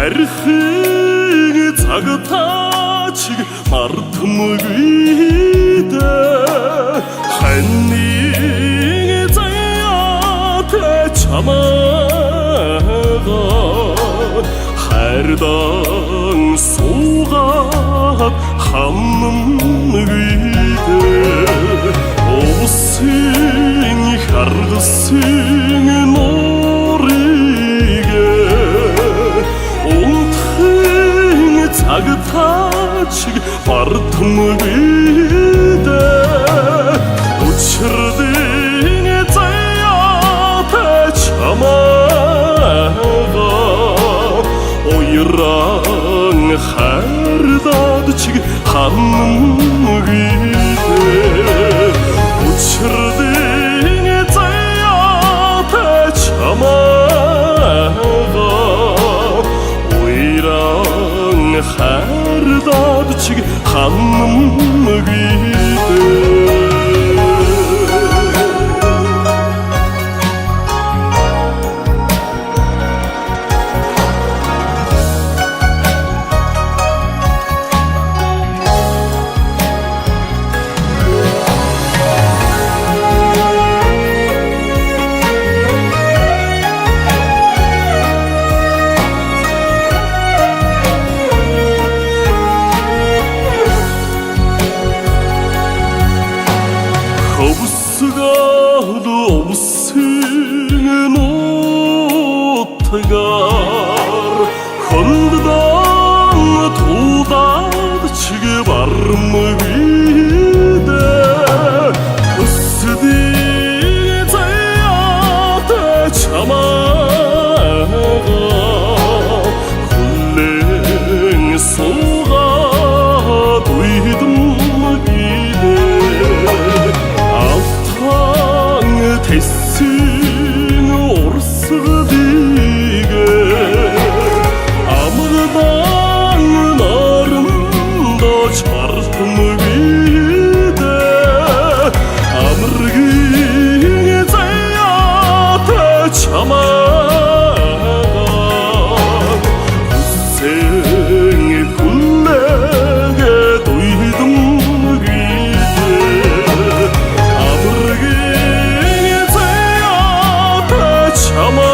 тарихыг цагтаач мартамгүйдэ ханыг заяат чамаага хайрдан суугаад хаммгүйдэ усын харгасан цагтаач мартамгүйдэ учирдын заяат чамаага уйран хайрдаад чиг хаммгүйдэ учирдын заяат чамаага хайрдаад чиг хаммгүйдэ Hobsgahdu obsingen otgar Hundan tudad çige varmgide Üssdi zayat çamaga Kullen soğga duydum gide Tessin orsıdige Amıdan narında çarpmgide Amırgine zayat çamaga Seni kullege duydum gide Amırgine Come on.